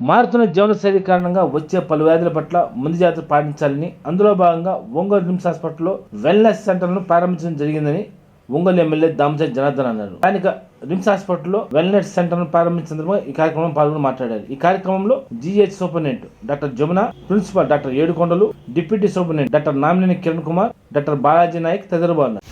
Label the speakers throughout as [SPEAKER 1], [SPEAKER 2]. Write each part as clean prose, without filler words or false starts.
[SPEAKER 1] మారుతున్న జీవనశైలి కారణంగా వచ్చే పలు వ్యాధుల పట్ల ముందు జాగ్రత్తలు పాటించాలని, అందులో భాగంగా ఒంగోలు రిమ్స్ హాస్పిటల్లో వెల్నెస్ సెంటర్ను ప్రారంభించడం జరిగిందని ఒంగోలు ఎమ్మెల్యే దామచర్ల జనార్దన్ అన్నారు. స్థానిక రిమ్స్ హాస్పిటల్లో వెల్నెస్ సెంటర్ను ప్రారంభించిన సందర్భంగా ఈ కార్యక్రమంలో పాల్గొని మాట్లాడారు. ఈ కార్యక్రమంలో GH superintendent doctor Jamuna, principal doctor Edukondalu, deputy superintendent doctor Namineni Kiran Kumar, doctor Balaji Nayak తదితరులు పాల్గొన్నారు.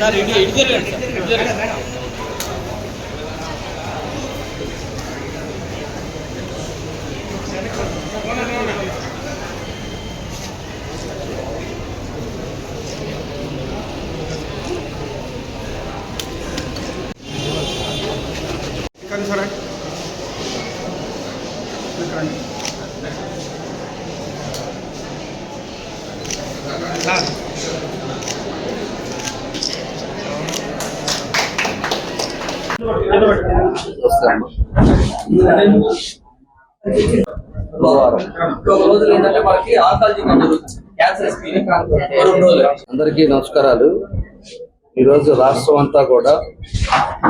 [SPEAKER 2] సార్ ఇది
[SPEAKER 3] అందరికీ నమస్కారాలు. ఈరోజు రాష్ట్రం అంతా కూడా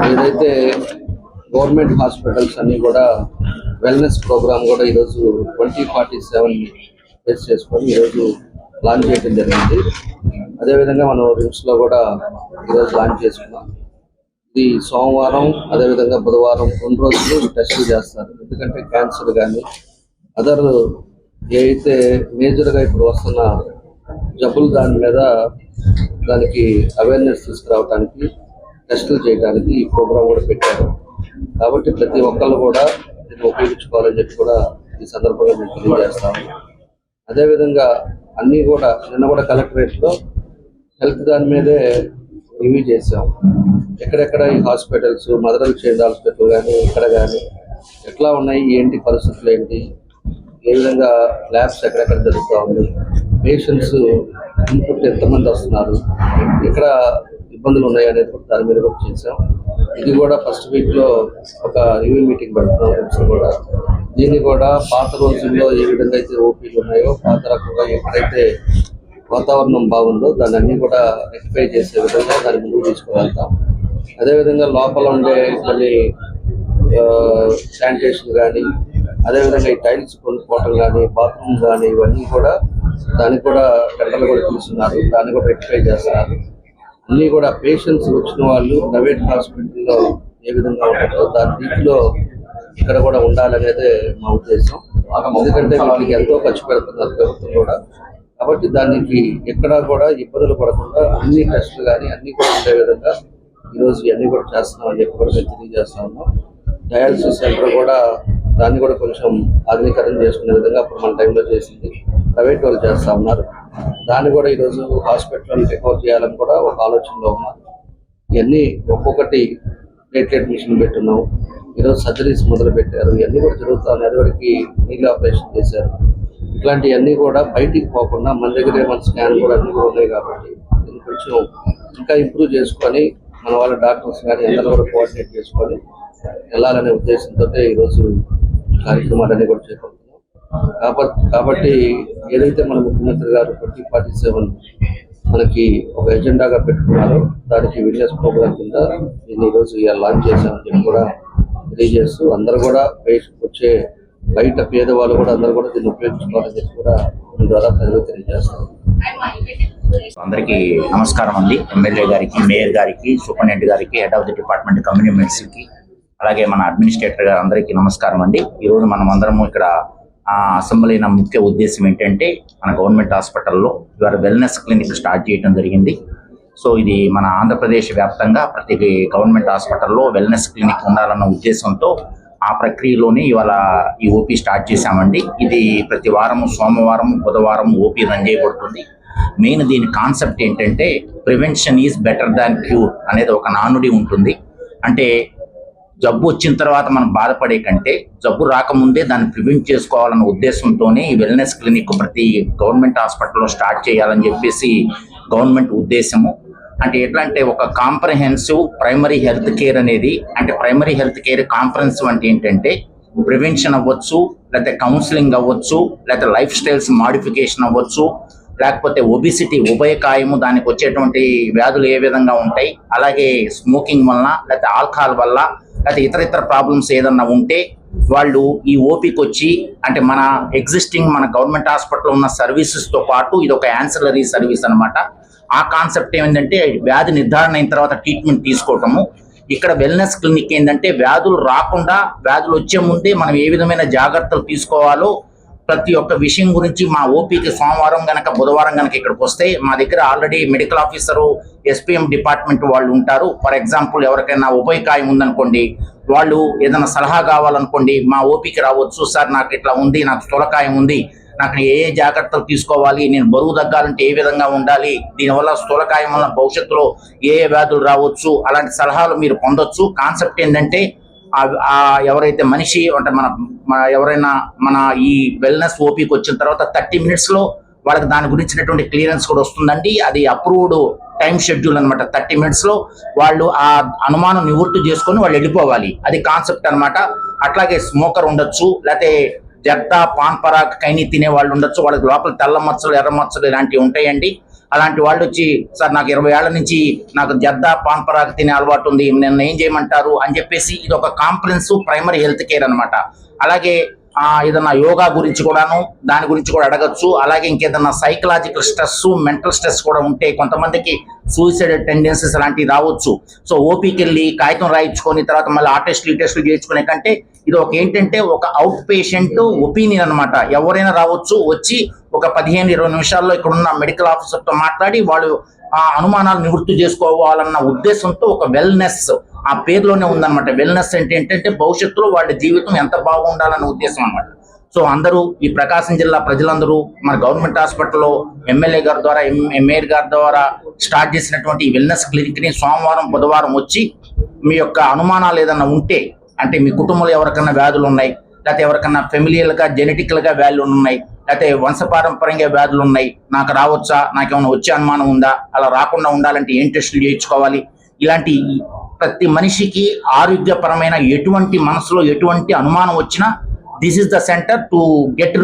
[SPEAKER 3] ఏదైతే గవర్నమెంట్ హాస్పిటల్స్ అన్ని కూడా వెల్నెస్ ప్రోగ్రామ్ కూడా ఈరోజు 2047 బేస్ చేసుకొని ఈరోజు లాంచ్ చేయడం జరిగింది. అదేవిధంగా మనం రిమ్స్లో కూడా ఈరోజు లాంచ్ చేసుకున్నాం. ఇది సోమవారం అదేవిధంగా బుధవారం 2 రోజులు టెస్టులు చేస్తారు. ఎందుకంటే క్యాన్సర్ కానీ అదర్ ఏవైతే మేజర్గా ఇప్పుడు వస్తున్న జబ్బులు దానికి అవేర్నెస్ తీసుకురావడానికి టెస్టులు చేయడానికి ఈ ప్రోగ్రాం కూడా పెట్టారు. కాబట్టి ప్రతి ఒక్కళ్ళు కూడా దీన్ని ఉపయోగించుకోవాలని చెప్పి కూడా ఈ సందర్భంగా మేము తెలియజేస్తాము. అదేవిధంగా అన్నీ కూడా నిన్న కూడా కలెక్టరేట్లో హెల్త్ దాని మీదే రివ్యూ చేసాం. ఎక్కడెక్కడ ఈ hospitals mother and child hospital కానీ ఇక్కడ కానీ ఎట్లా ఉన్నాయి, ఏంటి పరిస్థితులు ఏంటి, ఏ విధంగా ల్యాబ్స్ ఎక్కడెక్కడ జరుగుతూ ఉంది, పేషెంట్స్ ఇన్పుట్ ఎంతమంది వస్తున్నారు, ఎక్కడ ఇబ్బందులు ఉన్నాయి అనేది కూడా దాని మీద కూడా చేసాం. ఇది కూడా ఫస్ట్ వీక్లో ఒక రివ్యూ మీటింగ్ పెడుతున్నాం కూడా. దీన్ని కూడా పాత రోజుల్లో ఏ విధంగా అయితే ఓపీలు ఉన్నాయో పాత రకంగా ఎక్కడైతే వాతావరణం బాగుందో దాన్ని అన్ని కూడా రెక్టిఫై చేసే విధంగా దాన్ని ముందుకు తీసుకువెళ్తాం. అదేవిధంగా లోపల ఉండే కొన్ని శానిటేషన్ కానీ అదేవిధంగా ఈ టైల్స్ కొనుక్కోవటం కానీ బాత్రూమ్ కానీ ఇవన్నీ కూడా దానికి కూడా టెండర్లు కూడా తీసుకున్నారు. దాన్ని కూడా రెక్టిఫై చేస్తున్నారు. అన్నీ కూడా పేషెంట్స్ వచ్చిన వాళ్ళు ప్రైవేట్ హాస్పిటల్లో ఏ విధంగా ఉంటుందో దాని రీతిలో ఇక్కడ కూడా ఉండాలనేదే మా ఉద్దేశం. ఎందుకంటే వాళ్ళకి ఎంతో ఖర్చు పెడుతున్నారు ప్రభుత్వం కూడా. కాబట్టి దానికి ఎక్కడా కూడా ఇబ్బందులు పడకుండా అన్ని టెస్టులు కానీ అన్నీ కూడా ఉండే విధంగా ఈరోజు ఇవన్నీ కూడా చేస్తున్నామని చెప్పి కూడా మేము తెలియజేస్తా ఉన్నాం. డయాలసిస్ సెంటర్ కూడా దాన్ని కూడా కొంచెం ఆధునీకరణ చేసుకునే విధంగా అప్పుడు మన టైంలో చేసింది ప్రైవేట్ వాళ్ళు చేస్తూ ఉన్నారు. దాన్ని కూడా ఈరోజు హాస్పిటల్ టేక్ఓవర్ చేయాలని కూడా ఒక ఆలోచనలో ఉన్నారు. ఇవన్నీ ఒక్కొక్కటి ప్లేట్లెట్ మిషన్ పెట్టున్నాం. ఈరోజు సర్జరీస్ మొదలు పెట్టారు. ఇవన్నీ కూడా జరుగుతూ ఉన్నాయి. అదివరకు నీళ్ళు ఆపరేషన్ చేశారు. ఇట్లాంటివన్నీ కూడా బయటికి పోకుండా మన దగ్గరే మన స్కాన్ కూడా అన్నీ కూడా ఉన్నాయి. కాబట్టి దీన్ని కొంచెం ఇంకా ఇంప్రూవ్ చేసుకొని మన వాళ్ళ డాక్టర్స్ కానీ అందరూ కూడా కోఆర్డినేట్ చేసుకొని వెళ్ళాలనే ఉద్దేశంతో ఈరోజు కార్యక్రమాలన్నీ కూడా చేపడుతున్నాం. కాబట్టి ఏదైతే మన ముఖ్యమంత్రి గారు 2047 మనకి ఒక ఎజెండాగా పెట్టుకున్నారు. దానికి వెల్నెస్ ప్రోగ్రామ్ కింద దీన్ని ఈరోజు లాంచ్ చేశామని చెప్పి కూడా తెలియజేస్తూ అందరూ కూడా వచ్చే బయట పేదవాళ్ళు కూడా అందరూ కూడా దీన్ని ఉపయోగించుకోవాలని చెప్పి కూడా దీని ద్వారా ప్రజలకు తెలియజేస్తారు.
[SPEAKER 2] అందరికీ నమస్కారం అండి. ఎమ్మెల్యే గారికి, మేయర్ గారికి, సూపరింటెండెంట్ గారికి, head of the department community మెడిసిన్కి, అలాగే మన అడ్మినిస్ట్రేటర్ గారు అందరికీ నమస్కారం అండి. ఈరోజు మనం అందరము ఇక్కడ అసెంబ్లీ అయిన ముఖ్య ఉద్దేశం ఏంటంటే మన గవర్నమెంట్ హాస్పిటల్లో ఇవాళ వెల్నెస్ క్లినిక్ స్టార్ట్ చేయడం జరిగింది. సో ఇది మన ఆంధ్రప్రదేశ్ వ్యాప్తంగా ప్రతి గవర్నమెంట్ హాస్పిటల్లో వెల్నెస్ క్లినిక్ ఉండాలన్న ఉద్దేశంతో ఆ ప్రక్రియలోనే ఇవాళ ఈ ఓపీ స్టార్ట్ చేశామండి. ఇది ప్రతి వారము సోమవారం, బుధవారం ఓపీ రన్ చేయబడుతుంది. మెయిన్ దీని కాన్సెప్ట్ ఏంటంటే prevention is better than cure అనేది ఒక నానుడి ఉంటుంది. అంటే జబ్బు వచ్చిన తర్వాత మనం బాధపడే కంటే జబ్బు రాకముందే దాన్ని ప్రివెంట్ చేసుకోవాలన్న ఉద్దేశంతోనే ఈ వెల్నెస్ క్లినిక్ ప్రతి గవర్నమెంట్ హాస్పిటల్లో స్టార్ట్ చేయాలని చెప్పేసి గవర్నమెంట్ ఉద్దేశము. అంటే ఎట్లా అంటే ఒక కాంప్రహెన్సివ్ ప్రైమరీ హెల్త్ కేర్ అనేది, అంటే ప్రైమరీ హెల్త్ కేర్ కాంప్రహెన్సివ్ అంటే ఏంటంటే ప్రివెన్షన్ అవ్వచ్చు, లేకపోతే కౌన్సిలింగ్ అవ్వచ్చు, లేకపోతే లైఫ్ స్టైల్స్ మాడిఫికేషన్ అవ్వచ్చు, లేకపోతే ఒబిసిటీ ఉభయకాయము దానికి వచ్చేటువంటి వ్యాధులు ఏ విధంగా ఉంటాయి, అలాగే స్మోకింగ్ వలన లేకపోతే ఆల్కహాల్ వల్ల లేకపోతే ఇతర ప్రాబ్లమ్స్ ఏదన్నా ఉంటే వాళ్ళు ఈ ఓపీకి వచ్చి, అంటే మన మన గవర్నమెంట్ హాస్పిటల్లో ఉన్న సర్వీసెస్తో పాటు ఇది ఒక యాన్సిలరీ సర్వీస్ అనమాట. ఆ కాన్సెప్ట్ ఏమిటంటే వ్యాధి నిర్ధారణ అయిన తర్వాత ట్రీట్మెంట్ తీసుకోవటము. ఇక్కడ వెల్నెస్ క్లినిక్ ఏంటంటే వ్యాధులు రాకుండా, వ్యాధులు వచ్చే ముందే మనం ఏ విధమైన జాగ్రత్తలు తీసుకోవాలో ప్రతి ఒక్క విషయం గురించి మా ఓపీకి సోమవారం గనక, బుధవారం గనక ఇక్కడికి వస్తే మా దగ్గర already medical officer, SPM department వాళ్ళు ఉంటారు. ఫర్ ఎగ్జాంపుల్ ఎవరికైనా ఉభయకాయం ఉందనుకోండి, వాళ్ళు ఏదైనా సలహా కావాలనుకోండి మా ఓపీకి రావచ్చు. సార్ నాకు ఇట్లా ఉంది, నాకు స్థూలకాయం ఉంది, నాకు ఏ జాగ్రత్తలు తీసుకోవాలి, నేను బరువు తగ్గాలంటే ఏ విధంగా ఉండాలి, దీనివల్ల స్థూలకాయం వల్ల భవిష్యత్తులో ఏ వ్యాధులు రావచ్చు, అలాంటి సలహాలు మీరు పొందొచ్చు. కాన్సెప్ట్ ఏంటంటే ఎవరైతే మనిషి అంటే ఎవరైనా మన ఈ వెల్నెస్ ఓపీకి వచ్చిన తర్వాత 30 minutesలో వాళ్ళకి దాని గురించినటువంటి క్లియరెన్స్ కూడా వస్తుందండి. అది అప్రూవ్డ్ టైం షెడ్యూల్ అనమాట. 30 minutesలో వాళ్ళు ఆ అనుమానం నివృత్తి చేసుకొని వాళ్ళు వెళ్ళిపోవాలి. అది కాన్సెప్ట్ అనమాట. అట్లాగే స్మోకర్ ఉండొచ్చు, లేకపోతే జర్దా, పాన్ పరాగ్, కైని తినే వాళ్ళు ఉండొచ్చు. వాళ్ళకి లోపల తెల్ల మచ్చలు, ఎర్ర మచ్చలు ఇలాంటివి ఉంటాయండి. అలాంటి వాళ్ళు వచ్చి, సార్ నాకు 20 ఏళ్ల నుంచి నాకు జర్దా, పాన్ పరాగ్ తినే అలవాటు ఉంది, నన్ను ఏం చేయమంటారు అని చెప్పేసి ఇది ఒక కాంప్రహెన్సివ్ ప్రైమరీ హెల్త్ కేర్ అనమాట. అలాగే ఏదన్నా యోగా గురించి కూడాను దాని గురించి కూడా అడగచ్చు. అలాగే ఇంకేదన్నా సైకలాజికల్ స్ట్రెస్, మెంటల్ స్ట్రెస్ కూడా ఉంటే కొంతమందికి సూసైడ్ టెండెన్సీస్ అలాంటివి రావచ్చు. సో ఓపీకి వెళ్ళి కాగితం రాయించుకొని తర్వాత మళ్ళీ ఆ టెస్టులు, ఈ టెస్టులు చేయించుకునే కంటే ఇది ఒక ఏంటంటే ఒక అవుట్ పేషెంట్ ఒపీనియన్ అనమాట. ఎవరైనా రావచ్చు, వచ్చి ఒక 15-20 నిమిషాల్లో ఇక్కడ ఉన్న మెడికల్ ఆఫీసర్తో మాట్లాడి వాళ్ళు ఆ అనుమానాలు నివృత్తి చేసుకోవాలన్న ఉద్దేశంతో ఒక వెల్నెస్ ఆ పేరులోనే ఉందన్నమాట. వెల్నెస్ అంటే ఏంటంటే భవిష్యత్తులో వాళ్ళ జీవితం ఎంత బాగుండాలన్న ఉద్దేశం అన్నమాట. సో అందరూ ఈ ప్రకాశం జిల్లా ప్రజలందరూ మన గవర్నమెంట్ హాస్పిటల్లో ఎమ్మెల్యే గారి ద్వారా, మేయర్ గారి ద్వారా స్టార్ట్ చేసినటువంటి ఈ వెల్నెస్ క్లినిక్ని సోమవారం, బుధవారం వచ్చి మీ యొక్క అనుమానాలు ఏదన్నా ఉంటే, అంటే మీ కుటుంబంలో ఎవరికన్నా వ్యాధులు ఉన్నాయి, లేకపోతే ఎవరికన్నా ఫెమిలియల్గా జెనెటికల్గా వ్యాధులు ఉన్నాయి, లేకపోతే వంశపారంపర్యంగా వ్యాధులు ఉన్నాయి, నాకు రావచ్చా, నాకేమైనా వచ్చే అనుమానం ఉందా, అలా రాకుండా ఉండాలంటే ఏం టెస్టులు చేయించుకోవాలి, ఇలాంటి ప్రతి మనిషికి ఆరోగ్యపరమైన ఎటువంటి మనసులో ఎటువంటి అనుమానం వచ్చినా this is the centre to get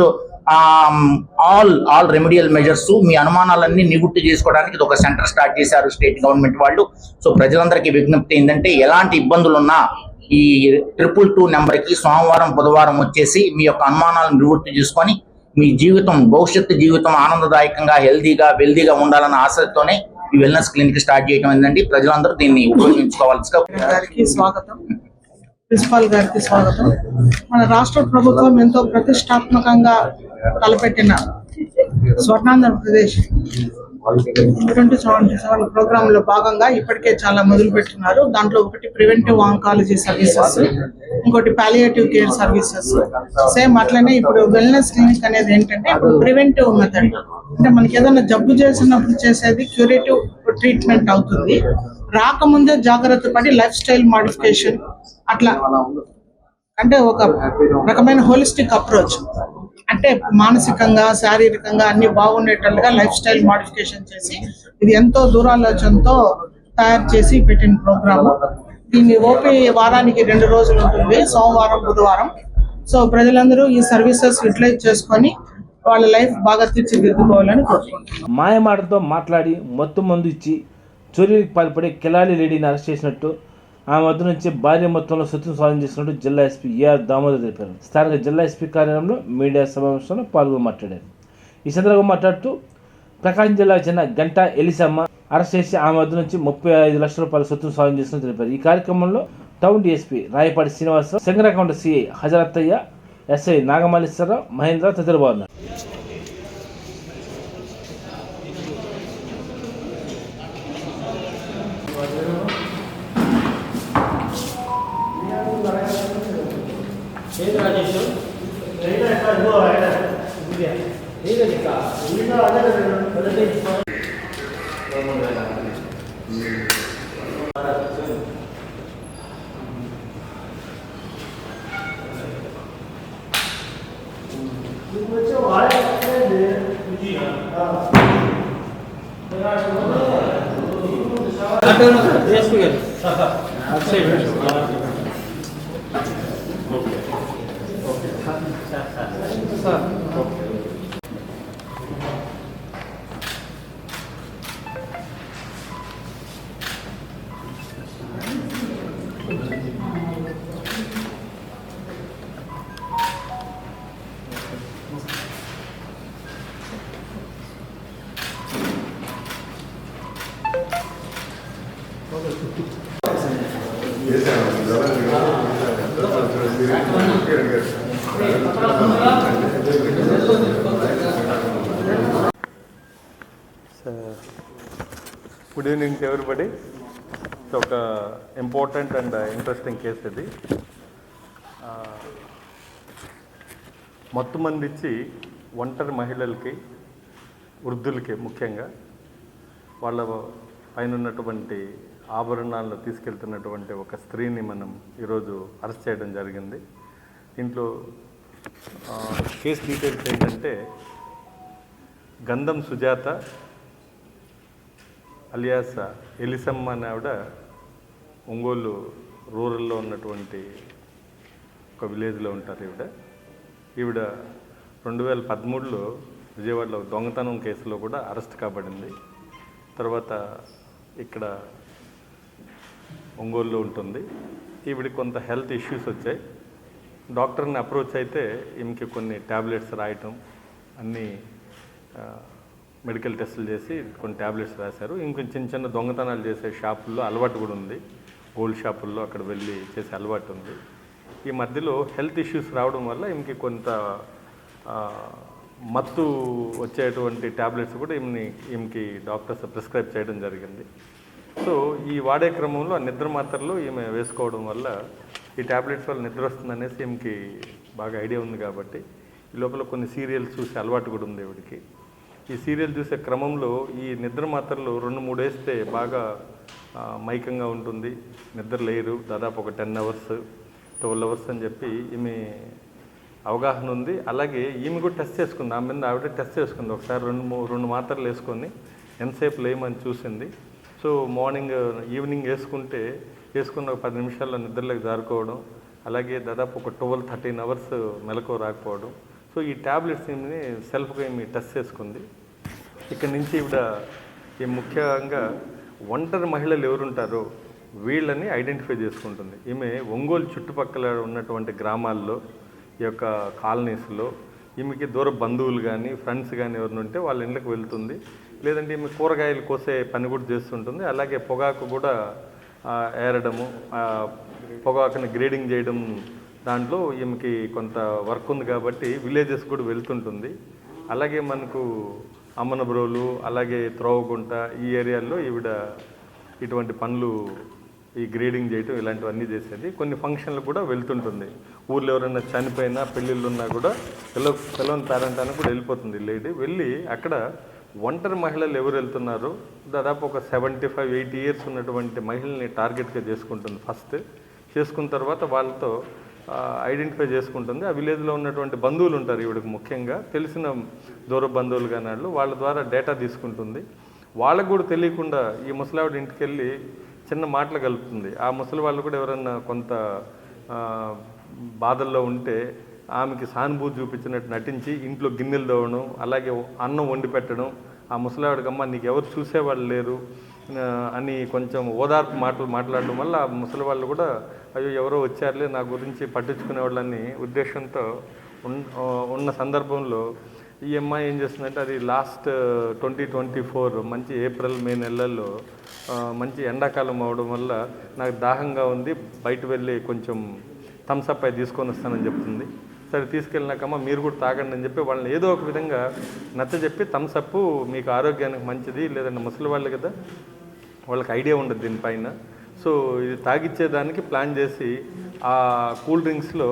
[SPEAKER 2] all remedial measures. మీ అనుమానాలన్నీ నివృత్తి చేసుకోవడానికి ఇది ఒక సెంటర్ స్టార్ట్ చేశారు స్టేట్ గవర్నమెంట్ వాళ్ళు. సో ప్రజలందరికీ విజ్ఞప్తి ఏంటంటే ఎలాంటి ఇబ్బందులు ఉన్నా ఈ 222 నెంబర్కి సోమవారం, బుధవారం వచ్చేసి మీ యొక్క అనుమానాలను నివృత్తి చేసుకొని మీ జీవితం, భవిష్యత్తు జీవితం ఆనందదాయకంగా, హెల్దీగా, వెల్దీగా ఉండాలన్న ఆశతోనే ఈ వెల్నెస్ క్లినిక్ స్టార్ట్ చేయడం ఏంటంటే ప్రజలందరూ దీన్ని ఉపయోగించుకోవాల్సిగా.
[SPEAKER 4] స్వాగతం. ప్రిన్సిపాల్ గారికి స్వాగతం. మన రాష్ట్ర ప్రభుత్వం ఎంతో ప్రతిష్టాత్మకంగా తలపెట్టిన స్వర్ణాంధ్రప్రదేశ్ 2077 ప్రోగ్రామ్ లో భాగంగా ఇప్పటికే చాలా మొదలు పెట్టున్నారు. దాంట్లో ఒకటి ప్రివెంటివ్ ఆంకాలజీ సర్వీసెస్, ఇంకోటి పాలియేటివ్ కేర్ సర్వీసెస్. సేమ్ అట్లనే ఇప్పుడు వెల్నెస్ క్లినిక్ అనేది ఏంటంటే ఇప్పుడు ప్రివెంటివ్ మెథడ్, అంటే మనకి ఏదైనా జబ్బు చేసినప్పుడు చేసేది క్యూరేటివ్ ట్రీట్మెంట్ అవుతుంది. రాకముందే జాగ్రత్త పడి లైఫ్ స్టైల్ మాడిఫికేషన్, అట్లా అంటే ఒక రకమైన హోలిస్టిక్ అప్రోచ్, అంటే మానసికంగా, శారీరకంగా అన్ని బాగుండేటట్టుగా లైఫ్ స్టైల్ మాడిఫికేషన్ చేసి ఇది ఎంతో దూరాలోచనతో తయారు చేసి పెట్టిన ప్రోగ్రాము. దీన్ని ఓపీ వారానికి 2 రోజులు ఉంటుంది, సోమవారం, బుధవారం. సో ప్రజలందరూ ఈ సర్వీసెస్ యూటిలైజ్ చేసుకొని వాళ్ళ లైఫ్ బాగా తీర్చిదిద్దుకోవాలని కోరుకుంటున్నాం.
[SPEAKER 1] మాయమాటతో మాట్లాడి మొత్తం మందు ఇచ్చి చోరీలకు పాల్పడే కిలాడి లేడీని అరెస్ట్ చేసినట్టు ఆమె వద్ద నుంచి భారీ మొత్తంలో సొత్తును స్వాధీనం చేసినట్టు జిల్లా ఎస్పీ ఏఆర్ దామోదర్ తెలిపారు. స్థానిక జిల్లా ఎస్పీ కార్యాలయంలో మీడియా సమావేశంలో పాల్గొని మాట్లాడారు. ఈ సందర్భంగా మాట్లాడుతూ ప్రకాశం జిల్లాకు చెందిన గంటా ఎలిసమ్మ అరెస్ట్ చేసి ఆమె వద్ద నుంచి 35 లక్షల రూపాయల సొత్తును స్వాధీనం చేసినట్టు తెలిపారు. ఈ కార్యక్రమంలో town DSP Rayapati Srinivasarao, Singarakonda CI Hazarathaiah, SI Nagamalleswararao, Mahendra తదితరులు పాల్గొన్నారు.
[SPEAKER 5] Good evening to everybody. ఒక ఇంపార్టెంట్ అండ్ ఇంట్రెస్టింగ్ కేసు ఇది. మొత్తం మంది ఇచ్చి ఒంటరి మహిళలకి, వృద్ధులకి ముఖ్యంగా వాళ్ళ పైన ఉన్నటువంటి ఆభరణాలను తీసుకెళ్తున్నటువంటి ఒక స్త్రీని మనం ఈరోజు అరెస్ట్ చేయడం జరిగింది. దీంట్లో కేసు డీటెయిల్స్ ఏంటంటే, గంధం సుజాత అలియాస్ ఎలిసమ్మ అనే ఆవిడ ఒంగోలు రూరల్లో ఉన్నటువంటి ఒక విలేజ్లో ఉంటారు. ఈవిడ 2013లో విజయవాడలో దొంగతనం కేసులో కూడా అరెస్ట్ కాబడింది. తర్వాత ఇక్కడ ఒంగోలులో ఉంటుంది. ఈవిడికి కొంత హెల్త్ ఇష్యూస్ వచ్చాయి. డాక్టర్ని అప్రోచ్ అయితే ఈమెకి కొన్ని ట్యాబ్లెట్స్ రాయటం, అన్నీ మెడికల్ టెస్టులు చేసి కొన్ని ట్యాబ్లెట్స్ రాశారు. ఇంకొంచెం చిన్న చిన్న దొంగతనాలు చేసే షాపుల్లో అలవాటు కూడా ఉంది. గోల్డ్ షాపుల్లో అక్కడ వెళ్ళి చేసే అలవాటు ఉంది. ఈ మధ్యలో హెల్త్ ఇష్యూస్ రావడం వల్ల ఈమెకి కొంత మత్తు వచ్చేటువంటి ట్యాబ్లెట్స్ కూడా ఈమెకి డాక్టర్స్ ప్రిస్క్రైబ్ చేయడం జరిగింది. సో ఈ వాడే క్రమంలో ఆ నిద్ర మాత్రలు ఈమె వేసుకోవడం వల్ల ఈ ట్యాబ్లెట్స్ వల్ల నిద్ర వస్తుందనేసి ఈమెకి బాగా ఐడియా ఉంది. కాబట్టి ఈ లోపల కొన్ని సీరియల్స్ చూసే అలవాటు కూడా ఉంది ఈవిడికి. ఈ సీరియల్ చూసే క్రమంలో ఈ నిద్ర మాత్రలు 2-3 వేస్తే బాగా మైకంగా ఉంటుంది, నిద్ర లేరు. దాదాపు ఒక 10 అవర్స్ 12 అవర్స్ అని చెప్పి ఈమె అవగాహన ఉంది. అలాగే ఈమె కూడా టెస్ట్ చేసుకుంది. ఆమె మీద ఆవిడ టెస్ట్ చేసుకుంది. ఒకసారి 2 మాత్రలు వేసుకొని ఎంతసేపు లేమని చూసింది. సో ఈవినింగ్ వేసుకున్న ఒక 10 నిమిషాల్లో నిద్రలోకి జారుకోవడం, అలాగే దాదాపు ఒక 12-13 అవర్స్ మెలకువ రాకపోవడం. సో ఈ ట్యాబ్లెట్స్ ఈమెని సెల్ఫ్గా ఈమె టెస్ట్ చేసుకుంది. ఇక్కడ నుంచి ఈవిడ ముఖ్యంగా ఒంటరి మహిళలు ఎవరుంటారో వీళ్ళని ఐడెంటిఫై చేసుకుంటుంది. ఈమె ఒంగోలు చుట్టుపక్కల ఉన్నటువంటి గ్రామాల్లో, ఈ యొక్క కాలనీస్లో ఈమెకి దూర బంధువులు కానీ ఫ్రెండ్స్ కానీ ఎవరిని ఉంటే వాళ్ళ ఇళ్ళకి వెళ్తుంది. లేదంటే ఈమె కూరగాయలు కోసే పని కూడా చేస్తుంటుంది. అలాగే పొగాకు కూడా ఏరడము, పొగాకుని గ్రేడింగ్ చేయడం, దాంట్లో ఈమెకి కొంత వర్క్ ఉంది కాబట్టి విలేజెస్ కూడా వెళ్తుంటుంది. అలాగే మనకు అమ్మనబ్రోలు, అలాగే త్రోవగుంట ఈ ఏరియాల్లో ఈవిడ ఇటువంటి పనులు, ఈ గ్రేడింగ్ చేయటం ఇలాంటివన్నీ చేసేది. కొన్ని ఫంక్షన్లు కూడా వెళ్తుంటుంది. ఊర్లో ఎవరైనా చనిపోయినా, పెళ్ళిళ్ళు ఉన్నా కూడా పిల్లవని పేరెంట్ అని కూడా వెళ్ళిపోతుంది లేడీ. వెళ్ళి అక్కడ ఒంటరి మహిళలు ఎవరు వెళ్తున్నారో దాదాపు ఒక 75-80 ఇయర్స్ ఉన్నటువంటి మహిళల్ని టార్గెట్గా చేసుకుంటుంది. ఫస్ట్ చేసుకున్న తర్వాత వాళ్ళతో ఐడెంటిఫై చేసుకుంటుంది. ఆ విలేజ్లో ఉన్నటువంటి బంధువులు ఉంటారు ఈవిడకి, ముఖ్యంగా తెలిసిన దూర బంధువులు కానీ వాళ్ళ ద్వారా డేటా తీసుకుంటుంది. వాళ్ళకు కూడా తెలియకుండా ఈ ముసలావిడ ఇంటికి వెళ్ళి చిన్న మాటలు కలుపుతుంది. ఆ ముసలి వాళ్ళు కూడా ఎవరన్నా కొంత బాధల్లో ఉంటే ఆమెకి సానుభూతి చూపించినట్టు నటించి ఇంట్లో గిన్నెలు తోవడం, అలాగే అన్నం వండి పెట్టడం, ఆ ముసలావిడకమ్మ నీకు ఎవరు చూసేవాళ్ళు లేరు అని కొంచెం ఓదార్పు మాటలు మాట్లాడడం వల్ల ఆ ముసలి వాళ్ళు కూడా అయ్యో ఎవరో వచ్చారులే నా గురించి పట్టించుకునే వాళ్ళని ఉద్దేశంతో ఉన్న సందర్భంలో ఈ అమ్మాయి ఏం చేస్తుందంటే, అది లాస్ట్ 2024 మంచి ఏప్రిల్ మే నెలల్లో మంచి ఎండాకాలం అవడం వల్ల నాకు దాహంగా ఉంది, బయట వెళ్ళి కొంచెం థమ్స్అప్ అయి తీసుకొని వస్తానని చెప్తుంది. సరే తీసుకెళ్ళినాకమ్మ మీరు కూడా తాగండి అని చెప్పి వాళ్ళని ఏదో ఒక విధంగా నచ్చజెప్పి థమ్స్అప్ మీకు ఆరోగ్యానికి మంచిది, లేదంటే ముసలి వాళ్ళు కదా వాళ్ళకి ఐడియా ఉండదు దీనిపైన, సో ఇది తాగిచ్చేదానికి ప్లాన్ చేసి ఆ కూల్ డ్రింక్స్లో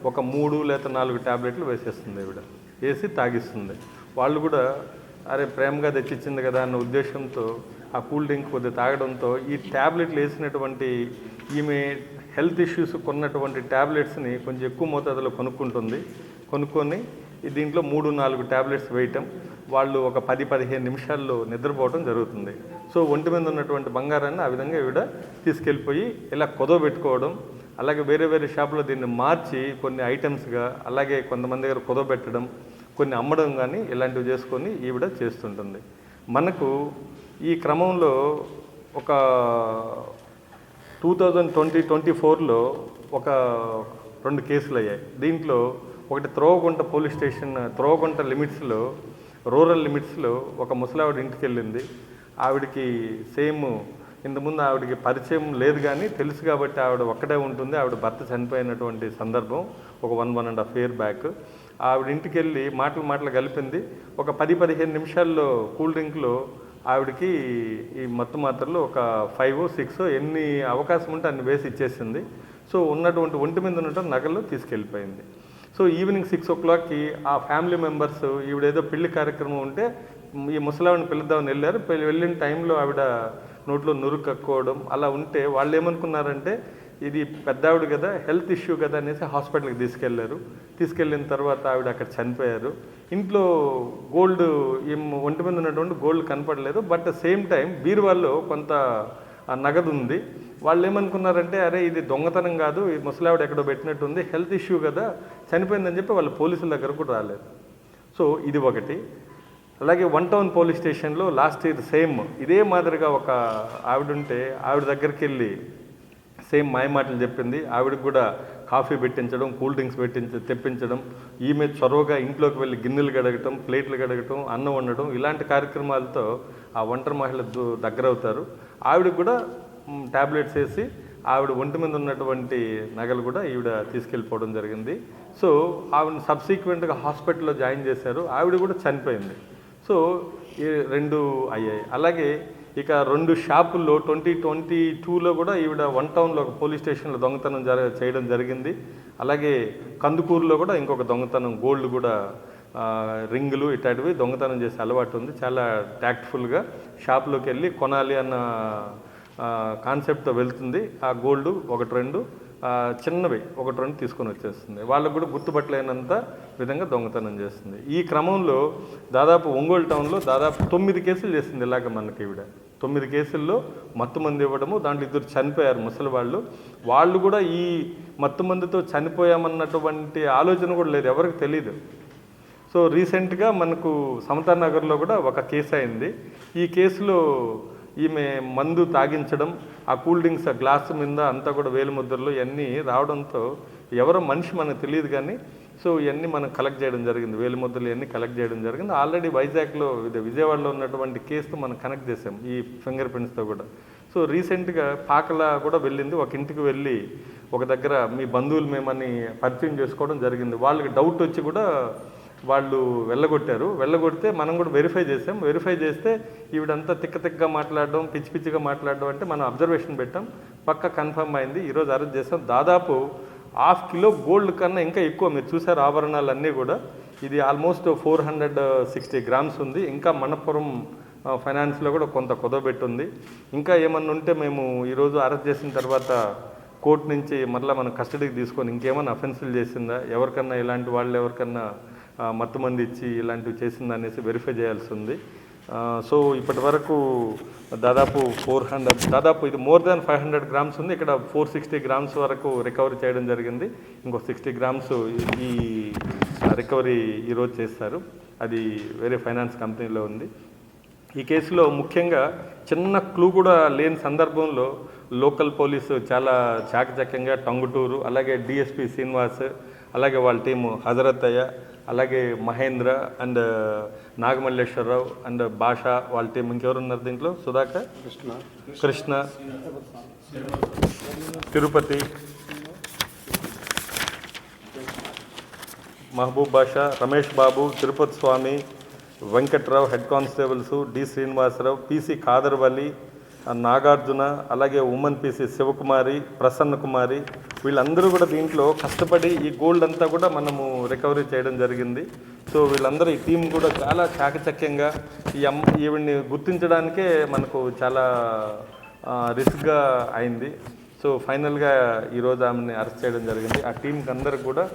[SPEAKER 5] ఒక 3 లేదా 4 ట్యాబ్లెట్లు వేసేస్తుంది ఆవిడ, వేసి తాగిస్తుంది. వాళ్ళు కూడా అరే ప్రేమగా తెచ్చిచ్చింది కదా అన్న ఉద్దేశంతో ఆ కూల్ డ్రింక్ కొద్దిగా తాగడంతో ఈ ట్యాబ్లెట్లు వేసినటువంటి ఈమె హెల్త్ ఇష్యూస్ కొన్నటువంటి ట్యాబ్లెట్స్ని కొంచెం ఎక్కువ మోతాదులో కొనుక్కొని దీంట్లో 3-4 ట్యాబ్లెట్స్ వేయటం, వాళ్ళు ఒక 10-15 నిమిషాల్లో నిద్రపోవటం జరుగుతుంది. సో ఒంటి మీద ఉన్నటువంటి బంగారాన్ని ఆ విధంగా ఈవిడ తీసుకెళ్ళిపోయి ఇలా కుదవబెట్టుకోవడం, అలాగే వేరే వేరే షాపులో దీన్ని మార్చి కొన్ని ఐటమ్స్గా, అలాగే కొంతమంది దగ్గర కుదవబెట్టడం, కొన్ని అమ్మడం కానీ ఇలాంటివి చేసుకొని ఈవిడ చేస్తుంటుంది. మనకు ఈ క్రమంలో ఒక 2024లో ఒక 2 కేసులు అయ్యాయి. దీంట్లో ఒకటి త్రోవగుంట పోలీస్ స్టేషన్, త్రోవగుంట లిమిట్స్లో, రూరల్ లిమిట్స్లో ఒక ముసలావిడ ఇంటికి వెళ్ళింది. ఆవిడకి సేమ్ ఇంతకుముందు ఆవిడకి పరిచయం లేదు కానీ తెలుసు కాబట్టి ఆవిడ ఒక్కడే ఉంటుంది. ఆవిడ భర్త చనిపోయినటువంటి సందర్భం ఒక 1.5 year బ్యాక్. ఆవిడ ఇంటికి వెళ్ళి మాటలు కలిపింది. ఒక 10-15 నిమిషాల్లో కూల్ డ్రింక్లో ఆవిడకి ఈ మత్తు మాత్రలు ఒక 5-6 ఎన్ని అవకాశం ఉంటే అన్ని వేసి ఇచ్చేసింది. సో ఉన్నటువంటి ఒంటి మీద ఉన్నటువంటి నగలు తీసుకెళ్ళిపోయింది. సో ఈవినింగ్ 6 o'clockకి ఆ ఫ్యామిలీ మెంబర్స్ ఈవిడేదో పెళ్లి కార్యక్రమం ఉంటే ఈ ముసలావిని పిలుద్దామని వెళ్ళారు. వెళ్ళిన టైంలో ఆవిడ నోట్లో నురుగు కక్కుకోవడం అలా ఉంటే వాళ్ళు ఏమనుకున్నారంటే ఇది పెద్దావిడ కదా, హెల్త్ ఇష్యూ కదా అనేసి హాస్పిటల్కి తీసుకెళ్లారు. తీసుకెళ్ళిన తర్వాత ఆవిడ అక్కడ చనిపోయారు. ఇంట్లో గోల్డ్ ఒంటి మీద ఉన్నటువంటి గోల్డ్ కనపడలేదు, బట్ సేమ్ టైం బీరువాల్లో కొంత నగదు ఉంది. వాళ్ళు ఏమనుకున్నారంటే అరే ఇది దొంగతనం కాదు, ఈ ముసలావిడ ఎక్కడో పెట్టినట్టుంది, హెల్త్ ఇష్యూ కదా చనిపోయిందని చెప్పి వాళ్ళు పోలీసుల దగ్గర కూడా రాలేదు. సో ఇది ఒకటి. అలాగే 1 Town పోలీస్ స్టేషన్లో లాస్ట్ ఇయర్ సేమ్ ఇదే మాదిరిగా ఒక ఆవిడ ఉంటే ఆవిడ దగ్గరికి వెళ్ళి సేమ్ మాయమాటలు చెప్పింది. ఆవిడకి కూడా కాఫీ పెట్టించడం, కూల్ డ్రింక్స్ తెప్పించడం, ఈమె చొరవగా ఇంట్లోకి వెళ్ళి గిన్నెలు గడగటం, ప్లేట్లు గడగటం, అన్నం వండటం, ఇలాంటి కార్యక్రమాలతో ఆ ఒంటరి మహిళ దగ్గర అవుతారు. ఆవిడకి కూడా ట్యాబ్లెట్స్ వేసి ఆవిడ ఒంటి మీద ఉన్నటువంటి నగలు కూడా ఈవిడ తీసుకెళ్ళిపోవడం జరిగింది. సో ఆవిడని సబ్సీక్వెంట్గా హాస్పిటల్లో జాయిన్ చేశారు. ఆవిడ కూడా చనిపోయింది. సో ఈ 2 అయ్యాయి. అలాగే ఇక 2 షాపుల్లో 2022లో కూడా ఈవిడ 1 Townలో ఒక పోలీస్ స్టేషన్లో దొంగతనం చేయడం జరిగింది. అలాగే కందుకూరులో కూడా ఇంకొక దొంగతనం, గోల్డ్ కూడా రింగులు ఇట్లాంటివి దొంగతనం చేసే అలవాటు ఉంది. చాలా ట్యాక్ట్ఫుల్గా షాప్లోకి వెళ్ళి కొనాలి అన్న కాన్సెప్ట్తో వెళ్తుంది. ఆ గోల్డ్ 1-2 చిన్నవి 1-2 తీసుకొని వచ్చేస్తుంది. వాళ్ళకు కూడా గుర్తుపట్టలేనంత విధంగా దొంగతనం చేస్తుంది. ఈ క్రమంలో దాదాపు ఒంగోలు టౌన్లో దాదాపు 9 కేసులు చేసింది. ఇలాగ మనకి ఈవిడ 9 కేసుల్లో మత్తు మందు ఇవ్వడము, దాంట్లో 2 చనిపోయారు ముసలి వాళ్ళు. వాళ్ళు కూడా ఈ మత్తు మందుతో చనిపోయామన్నటువంటి ఆలోచన కూడా లేదు, ఎవరికి తెలియదు. సో రీసెంట్గా మనకు సమతానగర్లో కూడా ఒక కేసు అయింది. ఈ కేసులో ఈమె మందు తాగించడం, ఆ కూల్ డ్రింక్స్ గ్లాసు మీద అంతా కూడా వేలిముద్రలు ఇవన్నీ రావడంతో ఎవరో మనిషి మనకు తెలియదు కానీ సో ఇవన్నీ మనం కలెక్ట్ చేయడం జరిగింది. వేలిముద్రలు ఇవన్నీ కలెక్ట్ చేయడం జరిగింది. ఆల్రెడీ వైజాగ్లో విజయవాడలో ఉన్నటువంటి కేసుతో మనం కనెక్ట్ చేసాం ఈ ఫింగర్ ప్రింట్స్తో కూడా. సో రీసెంట్గా పాకల కూడా వెళ్ళింది. ఒక ఇంటికి వెళ్ళి ఒక దగ్గర మీ బంధువులు మేమని పరిచయం చేసుకోవడం జరిగింది. వాళ్ళకి డౌట్ వచ్చి కూడా వాళ్ళు వెళ్ళగొడితే మనం కూడా వెరిఫై చేసాం. వెరిఫై చేస్తే ఈవిడంతా తిక్కగా మాట్లాడడం, పిచ్చిగా మాట్లాడడం అంటే మనం అబ్జర్వేషన్ పెట్టాం. పక్క కన్ఫర్మ్ అయింది. ఈరోజు అరెస్ట్ చేసాం. దాదాపు 1/2 kilo గోల్డ్ కన్నా ఇంకా ఎక్కువ మీరు చూసారు ఆభరణాలు అన్నీ కూడా. ఇది ఆల్మోస్ట్ 460 grams ఉంది. ఇంకా మనపురం ఫైనాన్స్లో కూడా కొంత కుదవబెట్టుంది. ఇంకా ఏమన్నా ఉంటే మేము ఈరోజు అరెస్ట్ చేసిన తర్వాత కోర్టు నుంచి మరలా మనం కస్టడీకి తీసుకొని ఇంకేమైనా అఫెన్సులు చేసిందా, ఎవరికన్నా ఇలాంటి వాళ్ళు ఎవరికన్నా మత్తు మంది ఇచ్చి ఇలాంటివి చేసిందా అనేసి వెరిఫై చేయాల్సి ఉంది. సో ఇప్పటి వరకు దాదాపు ఇది మోర్ దాన్ 500 గ్రామ్స్ ఉంది. ఇక్కడ 460 గ్రామ్స్ వరకు రికవరీ చేయడం జరిగింది. ఇంకో 60 గ్రామ్స్ ఈ రికవరీ ఈరోజు చేస్తారు. అది వేరే ఫైనాన్స్ కంపెనీలో ఉంది. ఈ కేసులో ముఖ్యంగా చిన్న క్లూ కూడా లేని సందర్భంలో లోకల్ పోలీసు చాలా చాకచక్యంగా టంగుటూరు, అలాగే డిఎస్పి శ్రీనివాస్, అలాగే వాళ్ళ టీము హజరత్తయ్య, అలాగే మహేంద్ర అండ్ నాగమల్లేశ్వరరావు అండ్ భాషా వాళ్ళ టీం, ఇంకెవరు ఉన్నారు దీంట్లో, Sudhakar, Krishna, Tirupati, Mahaboob Basha, Ramesh Babu, Tirupati Swamy, Venkatrao, head constables, D Srinivasarao, PC Khadarvali, Nagarjuna, అలాగే ఉమెన్ పిసి శివకుమారి, ప్రసన్న కుమారి, వీళ్ళందరూ కూడా దీంట్లో కష్టపడి ఈ గోల్డ్ అంతా కూడా మనము రికవరీ చేయడం జరిగింది. సో వీళ్ళందరూ ఈ టీం కూడా చాలా చాకచక్యంగా ఈవిడ్ని గుర్తించడానికే మనకు చాలా రిస్క్గా అయింది. సో ఫైనల్గా ఈరోజు ఆమెని అరెస్ట్ చేయడం జరిగింది. ఆ టీంకి అందరికి కూడా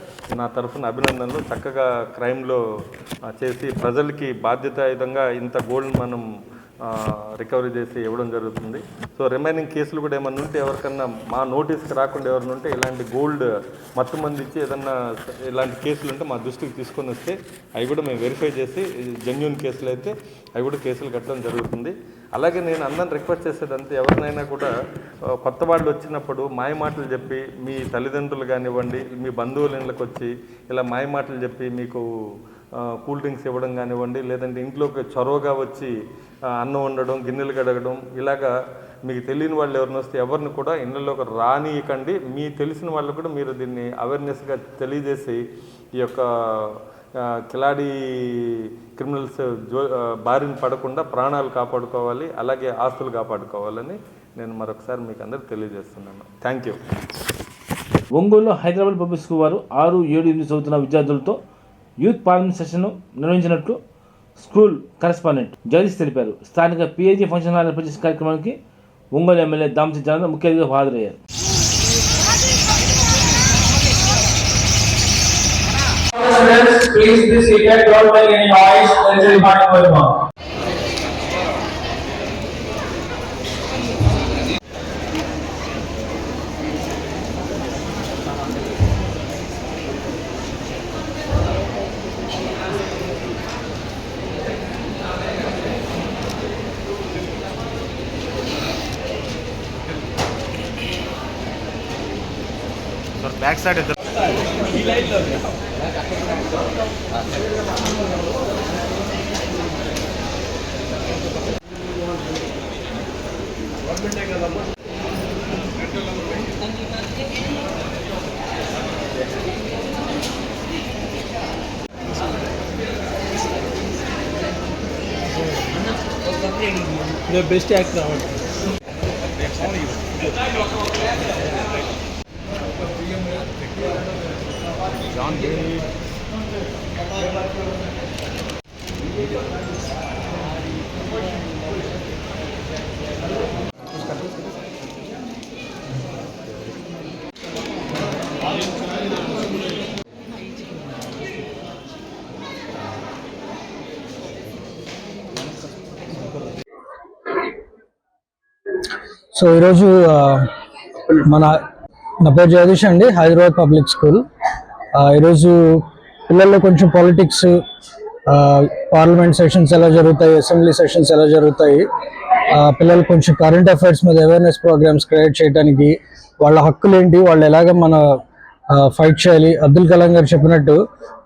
[SPEAKER 5] నా తరఫున అభినందనలు. చక్కగా క్రైమ్లో చేసి ప్రజలకి బాధ్యతాయుతంగా ఇంత గోల్డ్ మనం రికవరీ చేసి ఇవ్వడం జరుగుతుంది. సో రిమైనింగ్ కేసులు కూడా ఏమన్నా ఉంటే ఎవరికన్నా మా నోటీస్కి రాకుండా ఎవరైనా ఉంటే ఇలాంటి గోల్డ్ మత్తు మంది ఇచ్చి ఏదన్నా ఇలాంటి కేసులు ఉంటే మా దృష్టికి తీసుకొని వస్తే అవి కూడా మేము వెరిఫై చేసి జెన్యూన్ కేసులు అయితే అవి కూడా కేసులు కట్టడం జరుగుతుంది. అలాగే నేను అందరిని రిక్వెస్ట్ చేసేదంటే ఎవరినైనా కూడా కొత్త వాళ్ళు వచ్చినప్పుడు మాయమాటలు చెప్పి మీ తల్లిదండ్రులు కానివ్వండి, మీ బంధువుల ఇళ్ళకి వచ్చి ఇలా మాయమాటలు చెప్పి మీకు కూల్ డ్రింక్స్ ఇవ్వడం కానివ్వండి, లేదంటే ఇంట్లోకి చొరవగా వచ్చి అన్నం వండడం, గిన్నెలు కడగడం, ఇలాగా మీకు తెలియని వాళ్ళు ఎవరిని వస్తే ఎవరిని కూడా ఇళ్ళలోకి రానియకండి. మీ తెలిసిన వాళ్ళు కూడా మీరు దీన్ని అవేర్నెస్గా తెలియజేసి ఈ యొక్క కిలాడి క్రిమినల్స్ బారిన పడకుండా ప్రాణాలు కాపాడుకోవాలి, అలాగే ఆస్తులు కాపాడుకోవాలని నేను మరొకసారి మీకు అందరికి తెలియజేస్తున్నాను. Thank you.
[SPEAKER 1] ఒంగోలులో హైదరాబాద్ పబ్లిక్ స్కూల్ వారు 6, 7, 8 చదువుతున్న విద్యార్థులతో యూత్ పార్లమెంట్ సెషన్ను నిర్వహించినట్లు స్కూల్ కరెస్పాండెంట్ జగదీష్ తెలిపారు. స్థానిక పిఐజీ ఫంక్షన్ హాల్ ఏర్పాటు చేసిన కార్యక్రమానికి ఒంగోలు ఎమ్మెల్యే దామచర్ల జనార్దన్ ముఖ్య అతిథిగా హాజరయ్యారు.
[SPEAKER 6] Please be seated, don't make any noise, there is a party going on.
[SPEAKER 5] Back side
[SPEAKER 6] best actor award.
[SPEAKER 7] So ఈరోజు నా పేరు జగదీష్ అండి, హైదరాబాద్ పబ్లిక్ స్కూల్. ఈరోజు పిల్లల్లో కొంచెం పాలిటిక్స్, పార్లమెంట్ సెషన్స్ ఎలా జరుగుతాయి, అసెంబ్లీ సెషన్స్ ఎలా జరుగుతాయి, పిల్లలు కొంచెం కరెంట్ అఫైర్స్ మీద అవేర్నెస్ ప్రోగ్రామ్స్ క్రియేట్ చేయడానికి, వాళ్ళ హక్కులు ఏంటి, వాళ్ళు ఎలాగ మన ఫైట్ చేయాలి. అబ్దుల్ కలాం గారు చెప్పినట్టు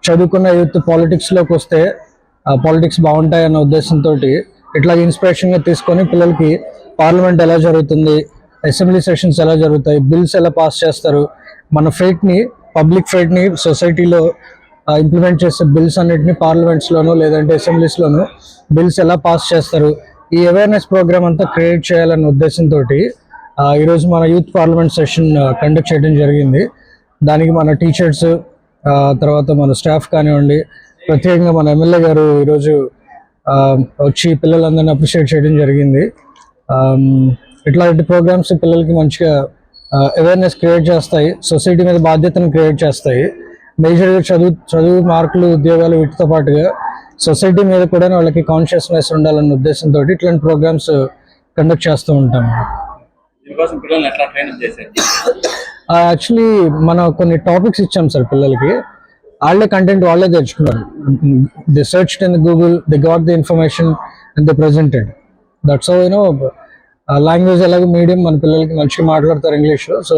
[SPEAKER 7] చదువుకున్న యూత్ పాలిటిక్స్లోకి వస్తే పాలిటిక్స్ బాగుంటాయన్న ఉద్దేశంతో ఇట్లా ఇన్స్పిరేషన్గా తీసుకొని పిల్లలకి పార్లమెంట్ ఎలా జరుగుతుంది, అసెంబ్లీ సెషన్స్ ఎలా జరుగుతాయి, బిల్స్ ఎలా పాస్ చేస్తారు, మన ఫేట్ని, పబ్లిక్ ఫేట్ని సొసైటీలో ఇంప్లిమెంట్ చేసే బిల్స్ అన్నిటిని పార్లమెంట్స్లోనూ లేదంటే అసెంబ్లీస్లోనూ బిల్స్ ఎలా పాస్ చేస్తారు, ఈ అవేర్నెస్ ప్రోగ్రామ్ అంతా క్రియేట్ చేయాలన్న ఉద్దేశంతో ఈరోజు మన యూత్ పార్లమెంట్ సెషన్ కండక్ట్ చేయడం జరిగింది. దానికి మన టీచర్స్, తర్వాత మన స్టాఫ్ కానివ్వండి, ప్రత్యేకంగా మన ఎమ్మెల్యే గారు ఈరోజు వచ్చి పిల్లలందరినీ అప్రిషియేట్ చేయడం జరిగింది. ఇట్లాంటి ప్రోగ్రామ్స్ పిల్లలకి మంచిగా అవేర్నెస్ క్రియేట్ చేస్తాయి, సొసైటీ మీద బాధ్యతను క్రియేట్ చేస్తాయి. మేజర్గా చదువు మార్కులు, ఉద్యోగాలు వీటితో పాటుగా సొసైటీ మీద కూడా వాళ్ళకి కాన్షియస్నెస్ ఉండాలన్న ఉద్దేశంతో ఇట్లాంటి ప్రోగ్రామ్స్ కండక్ట్ చేస్తూ ఉంటాం.
[SPEAKER 2] దీనికోసం పిల్లల్ని ఎట్లా ట్రైన్ చేశారు?
[SPEAKER 7] యాక్చువల్లీ మనం కొన్ని టాపిక్స్ ఇచ్చాం సార్ పిల్లలకి, వాళ్ళే కంటెంట్ వాళ్ళే తెచ్చుకున్నారు. The searched in Google, the got the information and the presented. That's how language ఎలాగో మీడియం, మన పిల్లలకి మంచిగా మాట్లాడతారు ఇంగ్లీష్లో. సో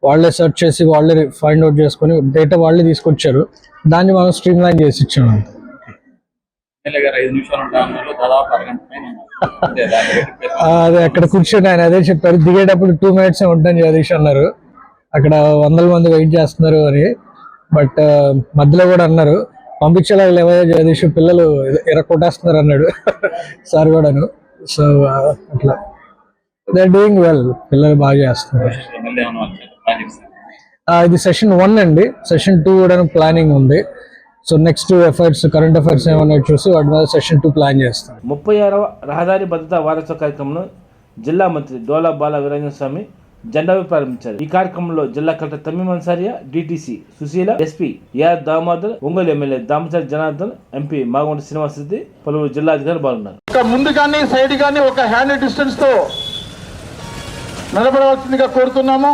[SPEAKER 7] వాళ్ళే సెర్చ్ చేసి వాళ్ళే ఫైండ్ అవుట్ చేసుకొని డేటా వాళ్ళే తీసుకొచ్చారు, దాన్ని మనం స్ట్రీమ్ లైన్ చేసి ఇచ్చాము. అదే అక్కడ కూర్చొని ఆయన అదే చెప్పారు, దిగేటప్పుడు 2 minutes ఉంటాను జగదీష్ అన్నారు. అక్కడ 100 మంది వెయిట్ చేస్తున్నారు అని. బట్ మధ్యలో కూడా అన్నారు, పంపించేలాగా లేవయ్యా జగదీష్, పిల్లలు కొట్టేస్తున్నారు అన్నాడు సార్ కూడాను. సో అట్లా దే ఆర్ డూయింగ్ వెల్, పిల్లలు బాగా చేస్తున్నారు. ఇది సెషన్ 1 అండి. సెషన్ 2 కూడా ప్లానింగ్ ఉంది. So next affairs, current affairs ఏమన్నా చూసి వాటి మీద సెషన్ 2 ప్లాన్ చేస్తాం.
[SPEAKER 1] 36వ రహదారి భద్రతా వారోత్సవ కార్యక్రమంలో జిల్లా మంత్రి డోలా బాల వీరాంజన స్వామి జెండావి ప్రారంభించారు. ఈ కార్యక్రమంలో జిల్లా collector Tameem Ansariya, DTC Susheela, SP AR Damodar, Ongole MLA Damacharla Janardhan, MP Maganti Srinivasareddy, పలువురు జిల్లా అధికారులు పాల్గొన్నారు.
[SPEAKER 8] ముందు కానీ సైడ్ కానీ ఒక హ్యాండ్ డిస్టెన్స్ తో నిలబడవలసిందిగా కోరుతున్నాము.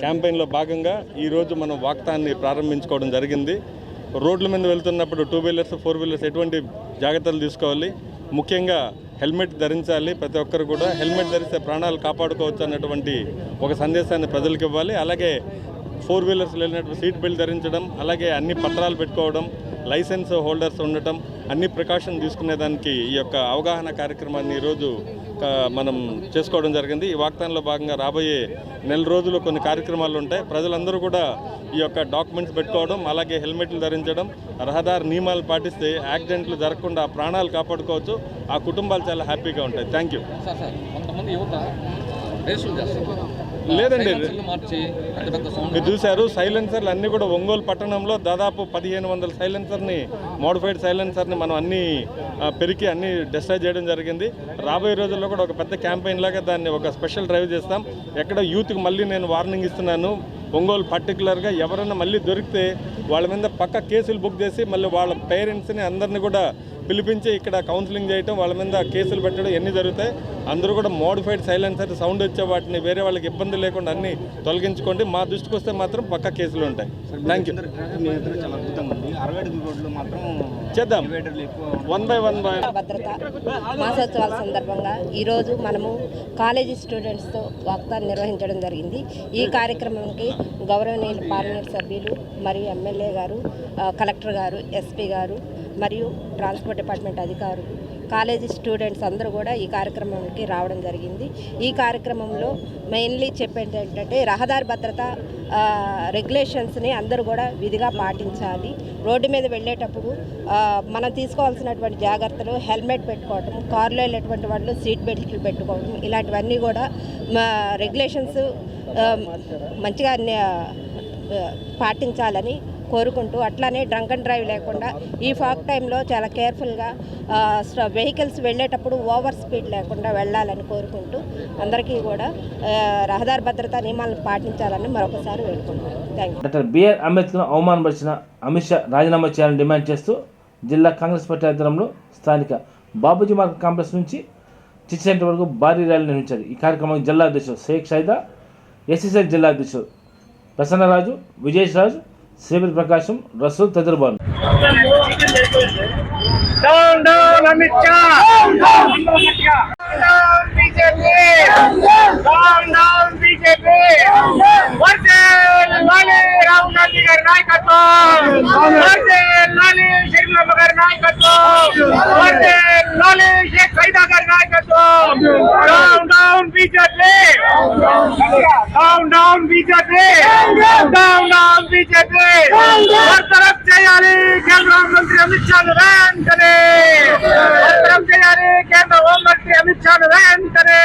[SPEAKER 5] క్యాంపెయిన్లో భాగంగా ఈరోజు మనం వాక్థాన్ని ప్రారంభించుకోవడం జరిగింది. రోడ్ల మీద వెళ్తున్నప్పుడు 2 వీలర్స్ 4 వీలర్స్ ఎటువంటి జాగ్రత్తలు తీసుకోవాలి, ముఖ్యంగా హెల్మెట్ ధరించాలి. ప్రతి ఒక్కరు కూడా హెల్మెట్ ధరిస్తే ప్రాణాలు కాపాడుకోవచ్చు అన్నటువంటి ఒక సందేశాన్ని ప్రజలకు ఇవ్వాలి. అలాగే 4 వీలర్స్ వెళ్ళినప్పుడు సీట్ బెల్ట్ ధరించడం, అలాగే అన్ని పత్రాలు పెట్టుకోవడం, లైసెన్స్ హోల్డర్స్ ఉండటం, అన్ని ప్రికాషన్ తీసుకునేదానికి ఈ యొక్క అవగాహన కార్యక్రమాన్ని ఈరోజు మనం చేసుకోవడం జరిగింది. ఈ వాగ్దానంలో భాగంగా రాబోయే నెల రోజులు కొన్ని కార్యక్రమాలు ఉంటాయి. ప్రజలందరూ కూడా ఈ యొక్క డాక్యుమెంట్స్ పెట్టుకోవడం, అలాగే హెల్మెట్లు ధరించడం, రహదారి నియమాలు పాటిస్తే యాక్సిడెంట్లు జరగకుండా ప్రాణాలు కాపాడుకోవచ్చు. ఆ కుటుంబాలు చాలా హ్యాపీగా ఉంటాయి. Thank you.
[SPEAKER 3] కొంతమంది యువత రేసులు చేస్తారు.
[SPEAKER 5] లేదండి.
[SPEAKER 3] సైలెన్సర్లు మార్చి అంత పెద్ద సౌండ్
[SPEAKER 5] మీరు చూశారు, సైలెన్సర్లు అన్నీ కూడా ఒంగోలు పట్టణంలో దాదాపు 1500 సైలెన్సర్ని, మోడిఫైడ్ సైలెన్సర్ని మనం అన్నీ పెరికి అన్నీ డిస్ట్రాయ్ చేయడం జరిగింది. రాబోయే రోజుల్లో కూడా ఒక పెద్ద క్యాంపెయిన్ లాగా దాన్ని ఒక స్పెషల్ డ్రైవ్ చేస్తాం. ఎక్కడ యూత్కి మళ్ళీ నేను వార్నింగ్ ఇస్తున్నాను, ఒంగోలు పర్టికులర్గా ఎవరైనా మళ్ళీ దొరికితే వాళ్ళ మీద పక్క కేసులు బుక్ చేసి మళ్ళీ వాళ్ళ పేరెంట్స్ని అందరినీ కూడా పిలిపించి ఇక్కడ కౌన్సిలింగ్ చేయటం, వాళ్ళ మీద కేసులు పెట్టడం ఎన్ని జరుగుతాయి. అందరూ కూడా మోడిఫైడ్ సైలెన్సర్ సౌండ్ వచ్చే వాటిని వేరే వాళ్ళకి ఇబ్బంది లేకుండా అన్ని తొలగించుకోండి. మా దృష్టికి వస్తే మాత్రం పక్క కేసులు ఉంటాయి. Thank you. చేద్దాం 1 by 1
[SPEAKER 9] భద్రత మాసోత్సవాల సందర్భంగా ఈరోజు మనము కాలేజీ స్టూడెంట్స్తో వాగ్దానం నిర్వహించడం జరిగింది. ఈ కార్యక్రమానికి గౌరవనీయులు పార్లమెంట్ సభ్యులు మరియు ఎమ్మెల్యే గారు, కలెక్టర్ గారు, ఎస్పీ గారు మరియు ట్రాన్స్పోర్ట్ డిపార్ట్మెంట్ అధికారులు, కాలేజీ స్టూడెంట్స్ అందరూ కూడా ఈ కార్యక్రమానికి రావడం జరిగింది. ఈ కార్యక్రమంలో మెయిన్లీ చెప్పేది ఏంటంటే రహదారి భద్రత రెగ్యులేషన్స్ని అందరూ కూడా విధిగా పాటించాలి. రోడ్డు మీద వెళ్ళేటప్పుడు మనం తీసుకోవాల్సినటువంటి జాగ్రత్తలు, హెల్మెట్ పెట్టుకోవటం, కారులో వెళ్ళేటువంటి వాళ్ళు సీట్ బెల్ట్లు పెట్టుకోవడం, ఇలాంటివన్నీ కూడా రెగ్యులేషన్స్ మంచిగా పాటించాలని కోరుకుంటూ, అట్లానే డ్రంక్ అండ్ డ్రైవ్ లేకుండా ఈ ఫాగ్ టైంలో చాలా కేర్ఫుల్గా వెహికల్స్ వెళ్ళేటప్పుడు ఓవర్ స్పీడ్ లేకుండా వెళ్ళాలని కోరుకుంటూ అందరికీ కూడా రహదారి భద్రతా నియమాలను పాటించాలని మరొకసారి వేడుకుంటున్నాను. Thank you.
[SPEAKER 1] Doctor BR Ambedkar అవమానపరిచిన అమిత్ షా రాజీనామా చేయాలని డిమాండ్ చేస్తూ జిల్లా కాంగ్రెస్ పార్టీ ఆధ్వర్యంలో స్థానిక బాబూజీ మార్కెట్ కాంప్లెక్స్ నుంచి చిట్ సెంటర్ వరకు భారీ ర్యాలీ నిర్వహించారు. ఈ కార్యక్రమానికి జిల్లా అధ్యక్షుడు షేక్ సైదా, ఎస్సీసీ జిల్లా అధ్యక్షుడు ప్రసన్నరాజు, విజయేష్ రాజు, శ్రీపతి ప్రకాశం, రసూల్ తదితరులు
[SPEAKER 6] చేయాలి కేంద్ర మంత్రి అమిత్ షా వెంటనే, చేయాలి కేంద్ర హోంమంత్రి అమిత్ షా వెంటనే.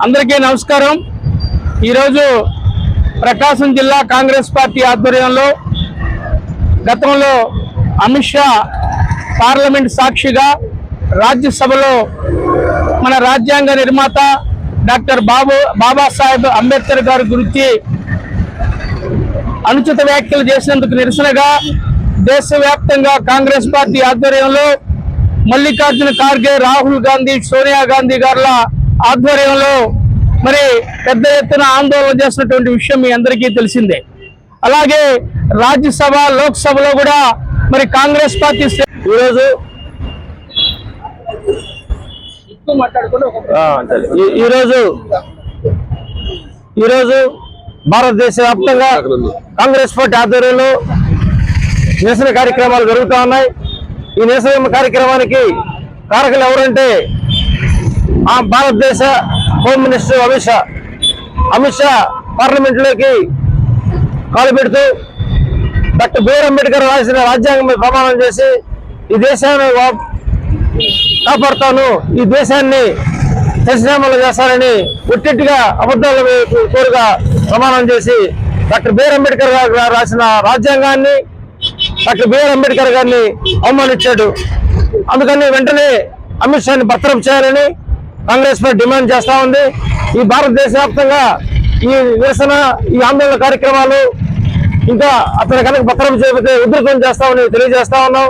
[SPEAKER 8] అందరికీ నమస్కారం. ఈరోజు ప్రకాశం జిల్లా కాంగ్రెస్ పార్టీ ఆధ్వర్యంలో గతంలో అమిత్ షా పార్లమెంట్ సాక్షిగా రాజ్యసభలో మన రాజ్యాంగ నిర్మాత డాక్టర్ బాబాసాహెబ్ అంబేద్కర్ గారి గురించి అనుచిత వ్యాఖ్యలు చేసినందుకు నిరసనగా దేశవ్యాప్తంగా కాంగ్రెస్ పార్టీ ఆధ్వర్యంలో మల్లికార్జున ఖార్గే, రాహుల్ గాంధీ, సోనియా గాంధీ గారుల ఆధ్వర్యంలో మరి పెద్ద ఎత్తున ఆందోళన చేసినటువంటి విషయం మీ అందరికీ తెలిసిందే. అలాగే రాజ్యసభ, లోక్సభలో కూడా మరి కాంగ్రెస్ పార్టీ ఈరోజు భారతదేశ వ్యాప్తంగా కాంగ్రెస్ పార్టీ ఆధ్వర్యంలో నిరసన కార్యక్రమాలు జరుగుతూ ఉన్నాయి. ఈ నిరసన కార్యక్రమానికి కారకులు ఎవరంటే ఆ భారతదేశ హోమ్ మినిస్టర్ అమిత్ షా పార్లమెంట్లోకి కాలు పెడుతూ డాక్టర్ బిఆర్ అంబేద్కర్ రాసిన రాజ్యాంగం మీద ప్రమాణం చేసి ఈ దేశాన్ని కాపాడుతాను, ఈ దేశాన్ని సస్యశ్యామలు చేస్తానని ఒట్టిగా అబద్ధాల కోరుగా ప్రమాణం చేసి డాక్టర్ బిఆర్ అంబేద్కర్ గారు రాసిన రాజ్యాంగాన్ని, డాక్టర్ బిఆర్ అంబేద్కర్ గారిని అవమానించాడు. అందుకని వెంటనే అమిత్ షాని బర్తరఫ్ చేయాలని కాంగ్రెస్ పార్టీ డిమాండ్ చేస్తా ఉంది. ఈ భారతదేశ వ్యాప్తంగా ఈ నిరసన, ఈ ఆందోళన కార్యక్రమాలు ఇంకా అతని కనుక బర్తరఫ్ చేయకపోతే ఉధృతం చేస్తామని తెలియజేస్తా ఉన్నాం.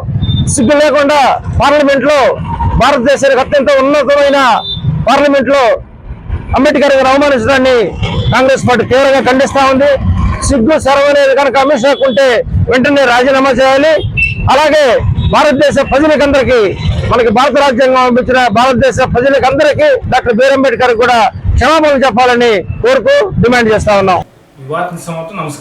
[SPEAKER 8] సిగ్గు లేకుండా పార్లమెంట్ లో, భారతదేశానికి అత్యంత ఉన్నతమైన పార్లమెంట్ లో అంబేద్కర్ గారు అవమానించడాన్ని కాంగ్రెస్ పార్టీ తీవ్రంగా ఖండిస్తా ఉంది. సిగ్గు సర్వనేది కనుక అమిత్ షాకు ఉంటే వెంటనే రాజీనామా చేయాలి. అలాగే భారతదేశ ప్రజలకందరికీ, మనకి భారత రాజ్యాంగం పంపించిన భారతదేశ ప్రజలకందరికీ డాక్టర్ బిఆర్ అంబేద్కర్ కూడా క్షమాపణ చెప్పాలని కోరుతూ డిమాండ్ చేస్తా ఉన్నాం.
[SPEAKER 1] వార్తల సమాప్తం. నమస్కారం.